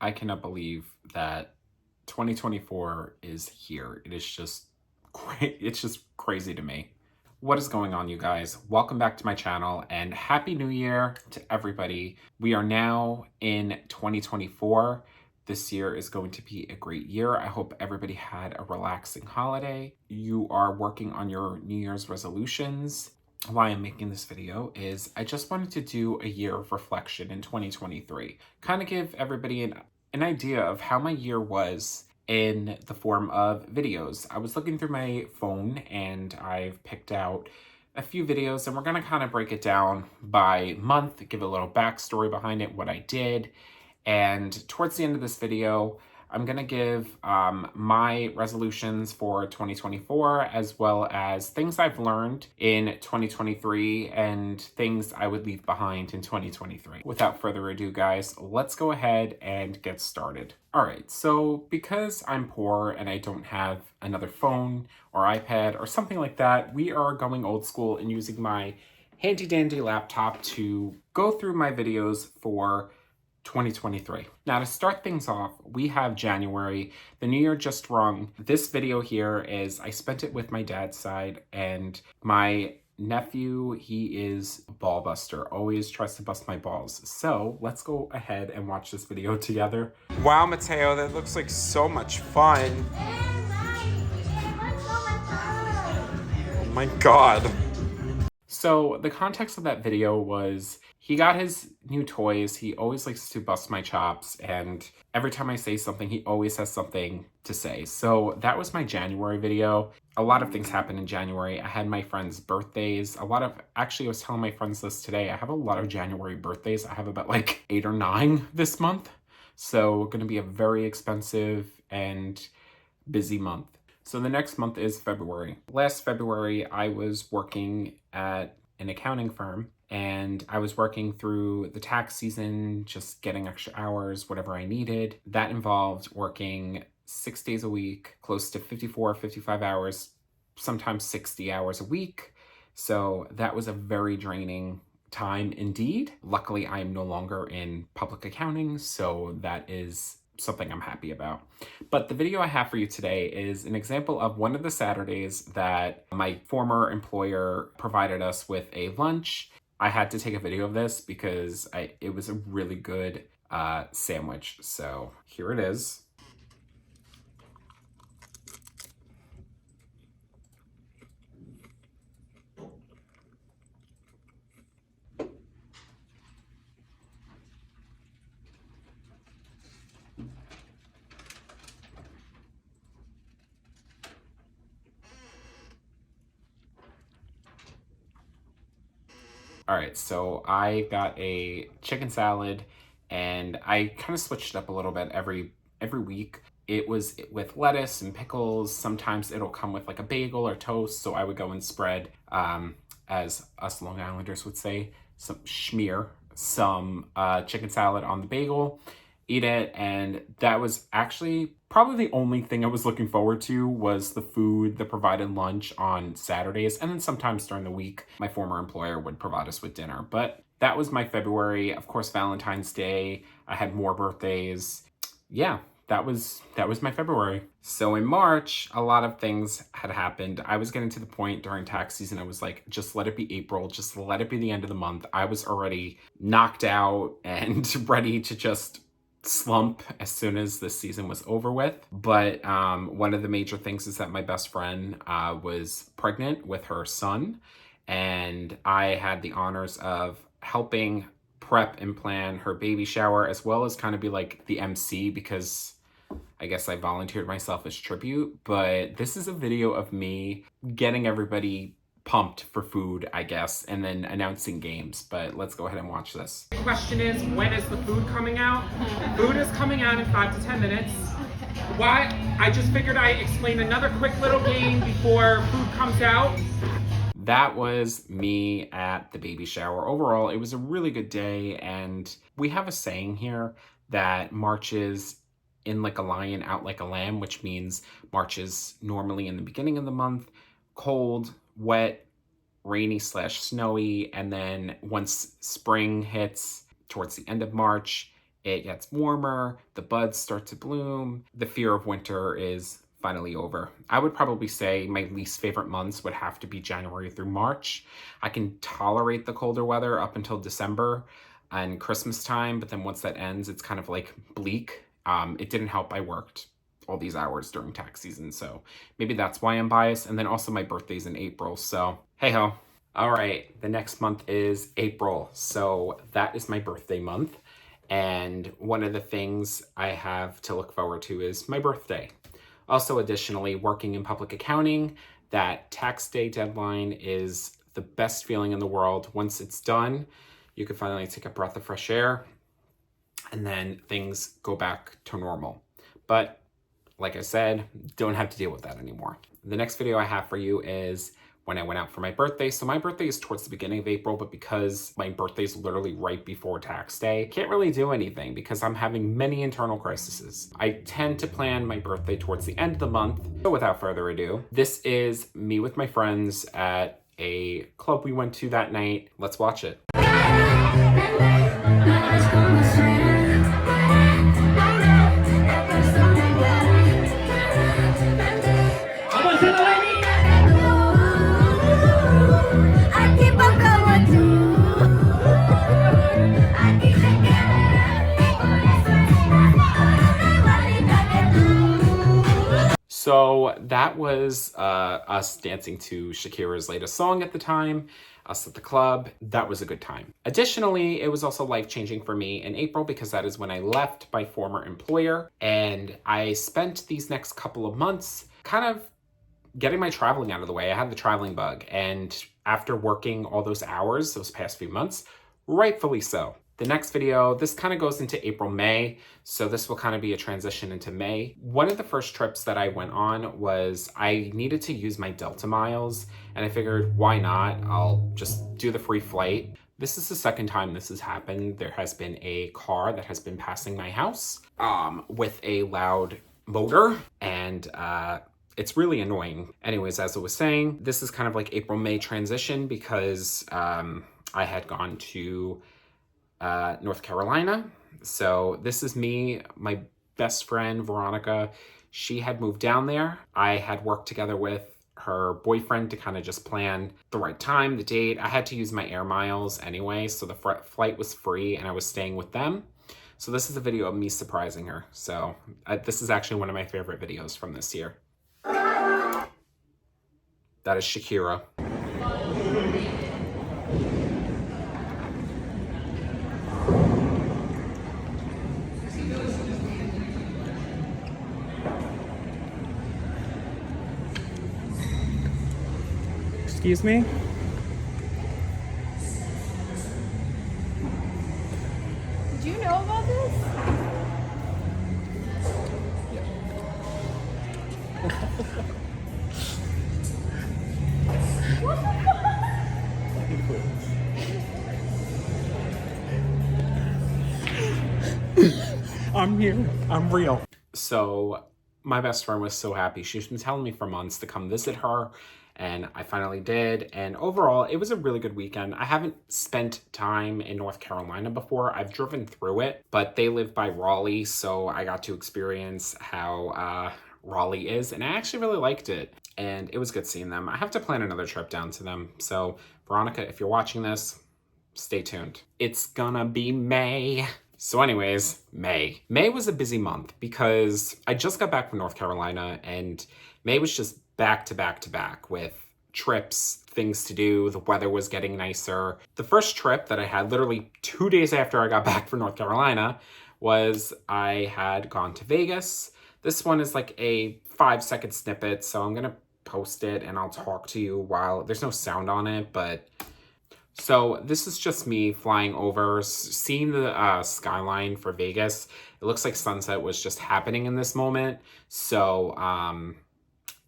I cannot believe that 2024 is here. It is just great. It's just crazy to me. What is going on, you guys? Welcome back to my channel and Happy New Year to everybody. We are now in 2024. This year is going to be a great year. I hope everybody had a relaxing holiday. You are working on your New Year's resolutions. Why I'm making this video is I just wanted to do a year of reflection in 2023. Kind of give everybody an idea of how my year was in the form of videos. I was looking through my phone and I've picked out a few videos and we're going to kind of break it down by month, give a little backstory behind it, what I did. And towards the end of this video, I'm going to give my resolutions for 2024, as well as things I've learned in 2023 and things I would leave behind in 2023. Without further ado, guys, let's go ahead and get started. All right, so because I'm poor and I don't have another phone or iPad or something like that, we are going old school and using my handy dandy laptop to go through my videos for 2023. Now to start things off, we have January. The new year just rung. This video here is, I spent it with my dad's side, and my nephew, he is a ball buster, always tries to bust my balls. So let's go ahead and watch this video together. Wow, Mateo, that looks like so much fun. Oh my God. So the context of that video was he got his new toys. He always likes to bust my chops, and every time I say something, he always has something to say. So that was my January video. A lot of things happened in January. I had my friends' birthdays. Actually, I was telling my friends this today. I have a lot of January birthdays. I have about like 8 or 9 this month. So going to be a very expensive and busy month. So the next month is February. Last February, I was working at an accounting firm and I was working through the tax season, just getting extra hours, whatever I needed. That involved working 6 days a week, close to 54, 55 hours, sometimes 60 hours a week. So that was a very draining time indeed. Luckily, I am no longer in public accounting, so that is something I'm happy about. But the video I have for you today is an example of one of the Saturdays that my former employer provided us with a lunch. I had to take a video of this because it was a really good sandwich. So here it is. All right, so I got a chicken salad and I kind of switched it up a little bit every week. It was with lettuce and pickles. Sometimes it'll come with like a bagel or toast. So I would go and spread, as us Long Islanders would say, some schmear, some chicken salad on the bagel, eat it. And that was actually probably the only thing I was looking forward to was the food, the provided lunch on Saturdays. And then sometimes during the week, my former employer would provide us with dinner. But that was my February. Of course, Valentine's Day. I had more birthdays. Yeah, that was my February. So in March, a lot of things had happened. I was getting to the point during tax season, I was like, just let it be April, just let it be the end of the month. I was already knocked out and ready to just slump as soon as this season was over with. But one of the major things is that my best friend was pregnant with her son, and I had the honors of helping prep and plan her baby shower, as well as kind of be like the MC, because I guess I volunteered myself as tribute. But this is a video of me getting everybody pumped for food, I guess, and then announcing games. But let's go ahead and watch this. The question is, when is the food coming out? Food is coming out in 5 to 10 minutes. Why? I just figured I'd explain another quick little game before food comes out. That was me at the baby shower. Overall, it was a really good day, and we have a saying here that March is in like a lion, out like a lamb, which means March is normally in the beginning of the month, cold, wet, rainy / snowy, and then once spring hits towards the end of March, It gets warmer, the buds start to bloom, the fear of winter is finally over. I would probably say my least favorite months would have to be January through March. I can tolerate the colder weather up until December and Christmas time, but then once that ends, it's kind of like bleak. It didn't help I worked all these hours during tax season, so maybe that's why I'm biased. And then also my birthday's in April, so hey ho. All right, the next month is April, so that is my birthday month. And one of the things I have to look forward to is my birthday. Also, additionally, working in public accounting, that tax day deadline is the best feeling in the world. Once it's done, you can finally take a breath of fresh air, and then things go back to normal. But like I said, don't have to deal with that anymore. The next video I have for you is when I went out for my birthday. So my birthday is towards the beginning of April, but because my birthday is literally right before tax day, can't really do anything because I'm having many internal crises. I tend to plan my birthday towards the end of the month. So without further ado, this is me with my friends at a club we went to that night. Let's watch it. So that was us dancing to Shakira's latest song at the time, us at the club. That was a good time. Additionally, it was also life-changing for me in April because that is when I left my former employer, and I spent these next couple of months kind of getting my traveling out of the way. I had the traveling bug, and after working all those hours, those past few months, rightfully so. The next video, this kind of goes into April, May, so this will kind of be a transition into May. One of the first trips that I went on was I needed to use my Delta miles, and I figured, why not? I'll just do the free flight. This is the second time this has happened. There has been a car that has been passing my house with a loud motor, and it's really annoying. Anyways, as I was saying, this is kind of like April, May transition because I had gone to North Carolina. So this is me, my best friend, Veronica. She had moved down there. I had worked together with her boyfriend to kind of just plan the right time, the date. I had to use my air miles anyway, so the flight was free and I was staying with them. So this is a video of me surprising her. So this is actually one of my favorite videos from this year. That is Shakira. Excuse me? Did you know about this? What the fuck? I'm here. I'm real. So my best friend was so happy. She's been telling me for months to come visit her, and I finally did. And overall, it was a really good weekend. I haven't spent time in North Carolina before. I've driven through it, but they live by Raleigh, so I got to experience how Raleigh is, and I actually really liked it. And it was good seeing them. I have to plan another trip down to them. So Veronica, if you're watching this, stay tuned. It's gonna be May. So anyways, May. May was a busy month because I just got back from North Carolina, and May was just back to back to back with trips, things to do. The weather was getting nicer. The first trip that I had literally 2 days after I got back from North Carolina was I had gone to Vegas. This one is like a 5-second snippet, so I'm gonna post it and I'll talk to you while there's no sound on it, but so this is just me flying over, seeing the skyline for Vegas. It looks like sunset was just happening in this moment. So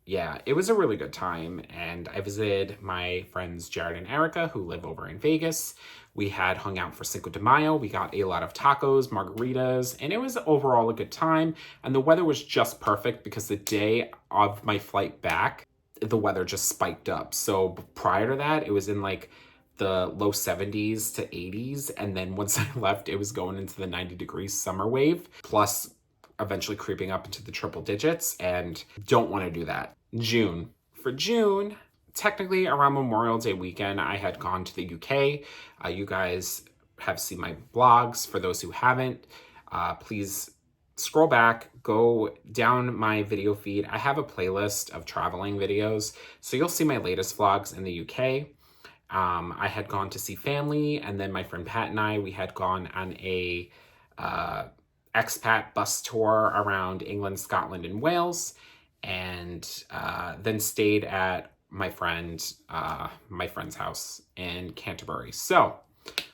yeah, it was a really good time. And I visited my friends Jared and Erica who live over in Vegas. We had hung out for Cinco de Mayo. We got a lot of tacos, margaritas, and it was overall a good time. And the weather was just perfect because the day of my flight back, the weather just spiked up. So prior to that, it was in like the low 70s to 80s. And then once I left, it was going into the 90-degree summer wave, plus eventually creeping up into the triple digits. And don't want to do that. June. For June, technically around Memorial Day weekend, I had gone to the UK. You guys have seen my blogs. For those who haven't, please scroll back, go down my video feed. I have a playlist of traveling videos, so you'll see my latest vlogs in the UK. I had gone to see family, and then my friend Pat and we had gone on a expat bus tour around England, Scotland, and Wales, and then stayed at my friend's house in Canterbury. So,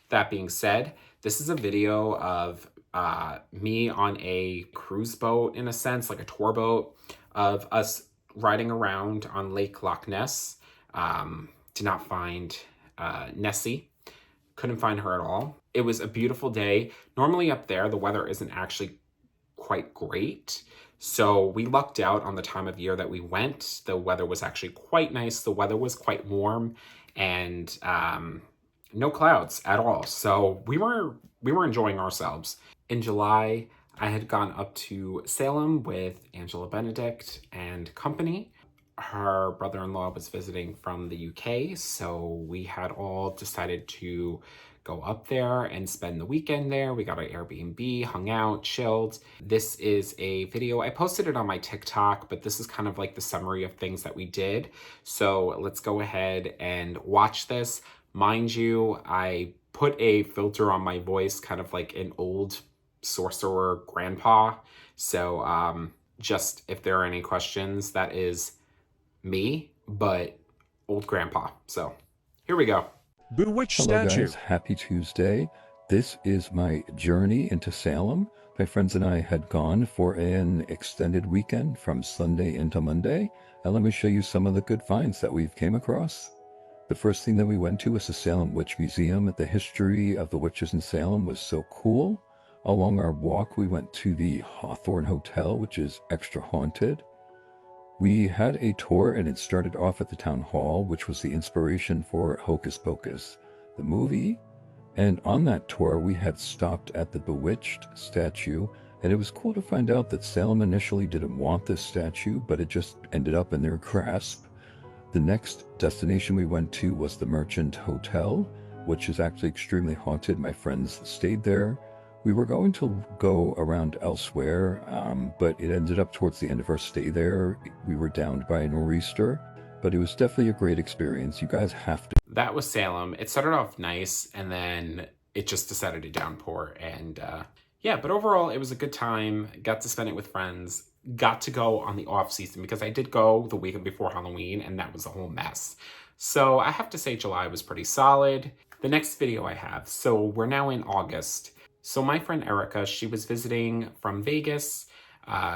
that being said, this is a video of me on a cruise boat, in a sense, like a tour boat, of us riding around on Lake Loch Ness. Did not find Nessie. Couldn't find her at all. It was a beautiful day. Normally up there, the weather isn't actually quite great. So we lucked out on the time of year that we went. The weather was actually quite nice. The weather was quite warm, and no clouds at all. So we were enjoying ourselves. In July, I had gone up to Salem with Angela Benedict and company. Her brother-in-law was visiting from the UK, so we had all decided to go up there and spend the weekend there. We got an Airbnb, hung out, chilled. This is a video. I posted it on my TikTok, but this is kind of like the summary of things that we did. So let's go ahead and watch this. Mind you, I put a filter on my voice, kind of like an old sorcerer grandpa. So just if there are any questions, that is me, but old grandpa. So here we go. Bewitched Hello statue. guys, happy Tuesday. This is my journey into Salem. My friends and I had gone for an extended weekend from Sunday into Monday, and let me show you some of the good finds that we've came across. The first thing that we went to was the Salem Witch Museum. The history of the witches in Salem was so cool. Along our walk, we went to the Hawthorne Hotel, which is extra haunted. We had a tour, and it started off at the town hall, which was the inspiration for Hocus Pocus, the movie. And on that tour, we had stopped at the Bewitched statue, and it was cool to find out that Salem initially didn't want this statue, but it just ended up in their grasp. The next destination we went to was the Merchant Hotel, which is actually extremely haunted. My friends stayed there. We were going to go around elsewhere, but it ended up towards the end of our stay there. We were downed by a nor'easter, but it was definitely a great experience. You guys have to. That was Salem. It started off nice, and then it just decided to downpour. And yeah, but overall, it was a good time. Got to spend it with friends. Got to go on the off season, because I did go the weekend before Halloween, and that was a whole mess. So I have to say July was pretty solid. The next video I have, so we're now in August. So my friend Erica, she was visiting from Vegas.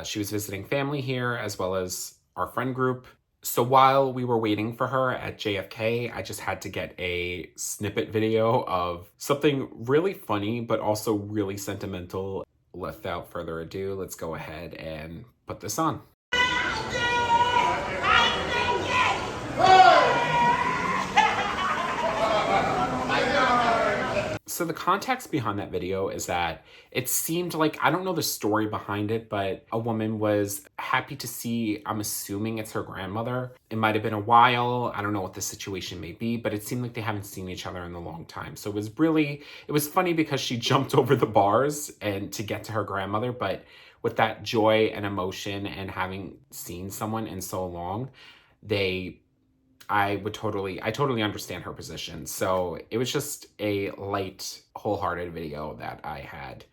She was visiting family here, as well as our friend group. So while we were waiting for her at JFK, I just had to get a snippet video of something really funny, but also really sentimental. Without further ado, let's go ahead and put this on. So the context behind that video is that it seemed like, I don't know the story behind it, but a woman was happy to see, I'm assuming it's her grandmother. It might have been a while. I don't know what the situation may be, but it seemed like they haven't seen each other in a long time. So it was funny because she jumped over the bars and to get to her grandmother, but with that joy and emotion and having seen someone in so long, I totally understand her position. So it was just a light, wholehearted video that I had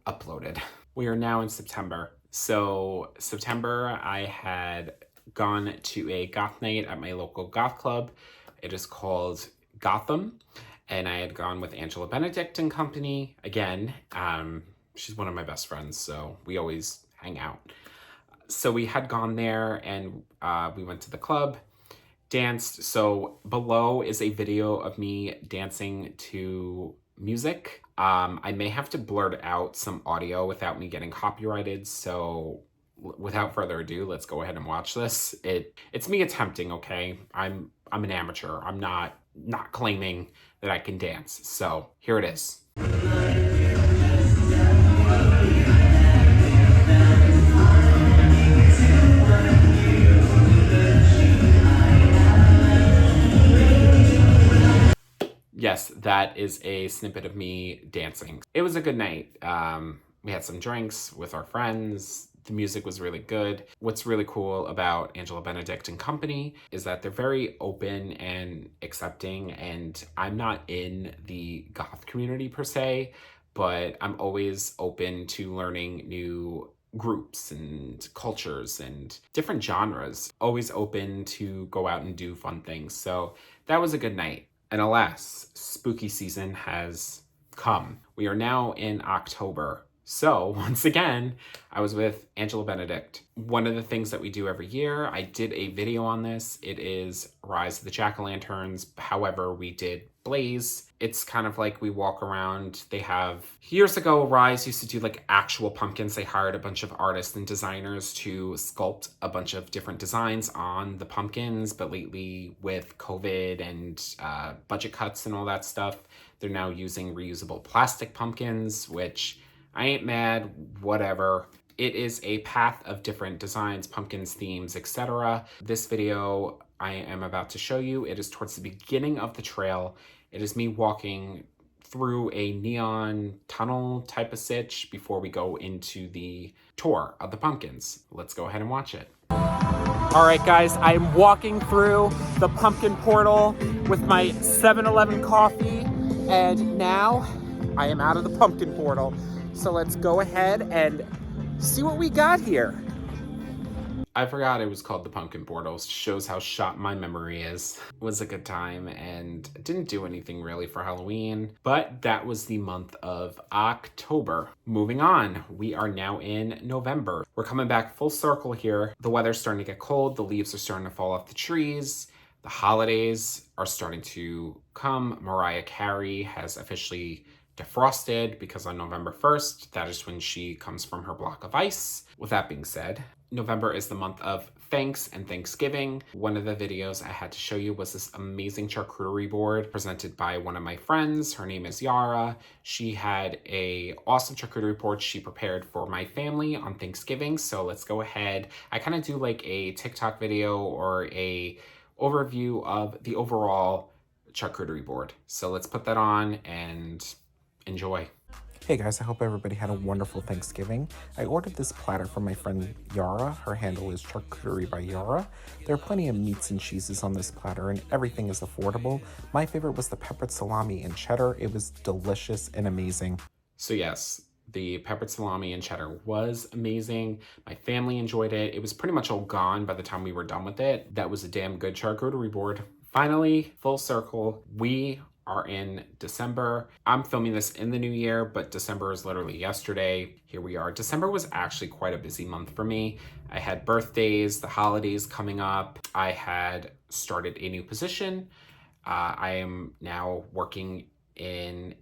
uploaded. We are now in September. So September, I had gone to a goth night at my local goth club. It is called Gotham. And I had gone with Angela Benedict and company. Again, she's one of my best friends, so we always hang out. So we had gone there, and we went to the club. Danced. So below is a video of me dancing to music. I may have to blurt out some audio without me getting copyrighted. So without further ado, let's go ahead and watch this. It's me attempting, okay? I'm an amateur. I'm not not claiming that I can dance. So here it is. Yes, that is a snippet of me dancing. It was a good night. We had some drinks with our friends. The music was really good. What's really cool about Angela Benedict and company is that they're very open and accepting, and I'm not in the goth community per se, but I'm always open to learning new groups and cultures and different genres. Always open to go out and do fun things. So that was a good night. And alas, spooky season has come. We are now in October. So once again, I was with Angela Benedict. One of the things that we do every year, I did a video on this. It is Rise of the Jack-o'-lanterns. However, we did Blaze. It's kind of like we walk around. They have, years ago, Rise used to do like actual pumpkins. They hired a bunch of artists and designers to sculpt a bunch of different designs on the pumpkins. But lately with COVID and budget cuts and all that stuff, they're now using reusable plastic pumpkins, which I ain't mad, whatever. It is a path of different designs, pumpkins, themes, etc. This video I am about to show you, it is towards the beginning of the trail. It is me walking through a neon tunnel type of sitch before we go into the tour of the pumpkins. Let's go ahead and watch it. All right, guys, I'm walking through the pumpkin portal with my 7-Eleven coffee, and now I am out of the pumpkin portal. So let's go ahead and see what we got here. I forgot it was called the Pumpkin Portal. Shows how shot my memory is. It was a good time and didn't do anything really for Halloween, but that was the month of October. Moving on, we are now in November. We're coming back full circle here. The weather's starting to get cold. The leaves are starting to fall off the trees. The holidays are starting to come. Mariah Carey has officially defrosted because on November 1st, that is when she comes from her block of ice. With that being said, November is the month of thanks and Thanksgiving. One of the videos I had to show you was this amazing charcuterie board presented by one of my friends. Her name is Yara. She had a awesome charcuterie board she prepared for my family on Thanksgiving. So let's go ahead. I kind of do like a TikTok video or a overview of the overall charcuterie board. So let's put that on and enjoy. Hey guys, I hope everybody had a wonderful Thanksgiving. I ordered this platter from my friend Yara. Her handle is Charcuterie by Yara. There are plenty of meats and cheeses on this platter and everything is affordable. My favorite was the peppered salami and cheddar. It was delicious and amazing. So yes, the peppered salami and cheddar was amazing. My family enjoyed it. It was pretty much all gone by the time we were done with it. That was a damn good charcuterie board. Finally, full circle, we are in December. I'm filming this in the new year, but December is literally yesterday. Here we are. December was actually quite a busy month for me. I had birthdays, the holidays coming up. I had started a new position. I am now working in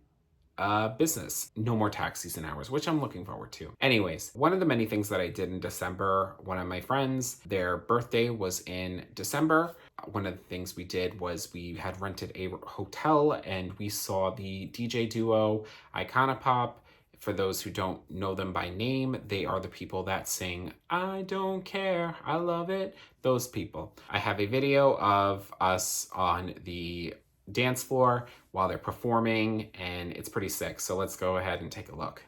business. No more tax season hours, which I'm looking forward to. Anyways, one of the many things that I did in December, one of my friends, their birthday was in December. One of the things we did was we had rented a hotel and we saw the DJ duo Iconopop. For those who don't know them by name, they are the people that sing I Don't Care, I Love It, those people. I have a video of us on the dance floor while they're performing and it's pretty sick. So let's go ahead and take a look.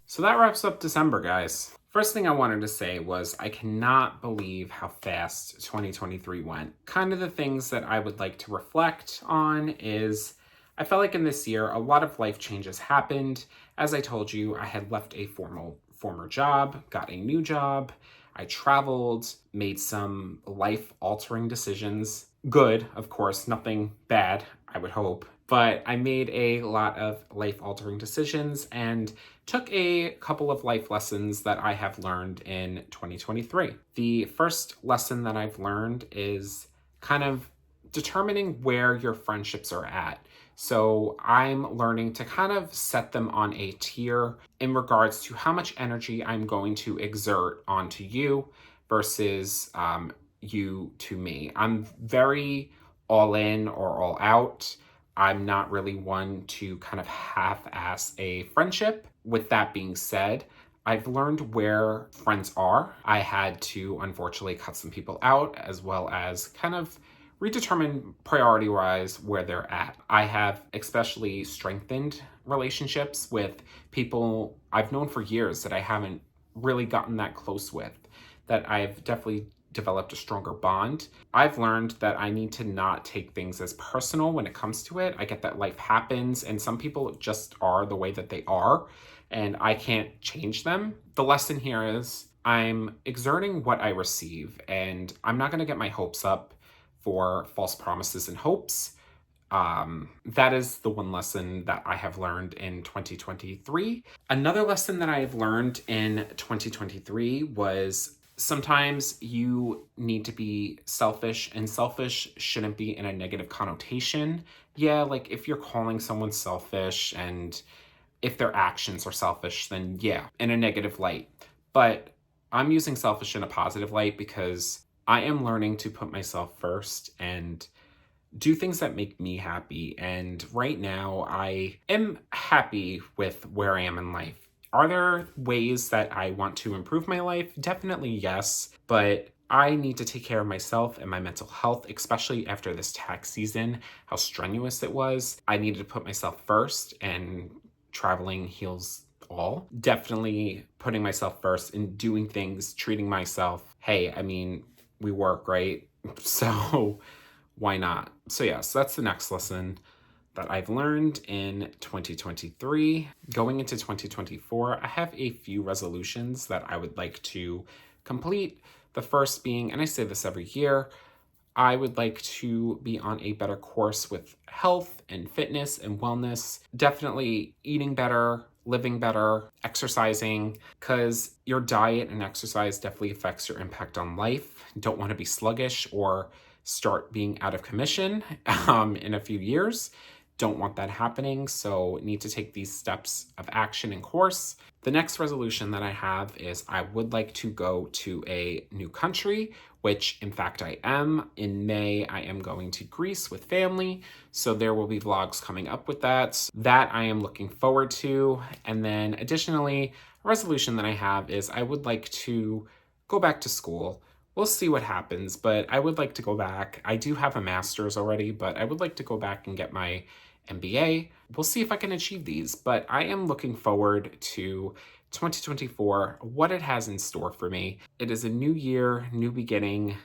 So that wraps up December, guys. First thing I wanted to say was I cannot believe how fast 2023 went. Kind of the things that I would like to reflect on is I felt like in this year, a lot of life changes happened. As I told you, I had left a former job, got a new job. I traveled, made some life-altering decisions. Good, of course, nothing bad, I would hope. But I made a lot of life-altering decisions and took a couple of life lessons that I have learned in 2023. The first lesson that I've learned is kind of determining where your friendships are at. So I'm learning to kind of set them on a tier in regards to how much energy I'm going to exert onto you versus you to me. I'm very all in or all out. I'm not really one to kind of half-ass a friendship. With that being said, I've learned where friends are. I had to unfortunately cut some people out, as well as kind of redetermine priority-wise where they're at. I have especially strengthened relationships with people I've known for years that I haven't really gotten that close with, that I've definitely developed a stronger bond. I've learned that I need to not take things as personal when it comes to it. I get that life happens and some people just are the way that they are and I can't change them. The lesson here is I'm exerting what I receive and I'm not going to get my hopes up for false promises and hopes. That is the one lesson that I have learned in 2023. Another lesson that I've learned in 2023 was sometimes you need to be selfish, and selfish shouldn't be in a negative connotation. Yeah, like if you're calling someone selfish and if their actions are selfish, then yeah, in a negative light. But I'm using selfish in a positive light because I am learning to put myself first and do things that make me happy. And right now I am happy with where I am in life. Are there ways that I want to improve my life? Definitely yes, but I need to take care of myself and my mental health, especially after this tax season, how strenuous it was. I needed to put myself first, and traveling heals all. Definitely putting myself first and doing things, treating myself. Hey, I mean, we work, right? So why not? So yes, that's the next lesson that I've learned in 2023. Going into 2024, I have a few resolutions that I would like to complete. The first being, and I say this every year, I would like to be on a better course with health and fitness and wellness. Definitely eating better, living better, exercising, because your diet and exercise definitely affects your impact on life. You don't want to be sluggish or start being out of commission in a few years. Don't want that happening, so need to take these steps of action and course. The next resolution that I have is I would like to go to a new country, which in fact I am. In May, I am going to Greece with family, so there will be vlogs coming up with that. That I am looking forward to. And then additionally, a resolution that I have is I would like to go back to school. We'll see what happens, but I would like to go back. I do have a master's already, but I would like to go back and get my MBA. We'll see if I can achieve these, but I am looking forward to 2024, what it has in store for me. It is a new year, new beginning,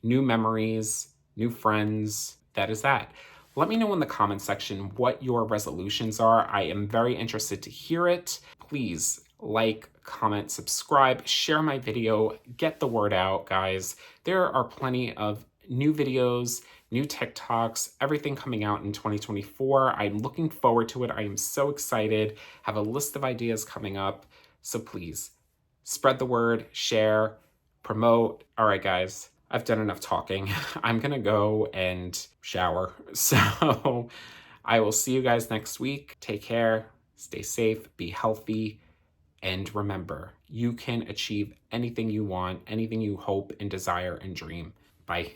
new memories, new friends. That is that. Let me know in the comment section what your resolutions are. I am very interested to hear it. Please like, comment, subscribe, share my video, get the word out, guys. There are plenty of new videos, new TikToks, everything coming out in 2024. I'm looking forward to it. I am so excited. Have a list of ideas coming up. So please spread the word, share, promote. All right, guys, I've done enough talking. I'm gonna go and shower. So I will see you guys next week. Take care, stay safe, be healthy. And remember, you can achieve anything you want, anything you hope and desire and dream. Bye.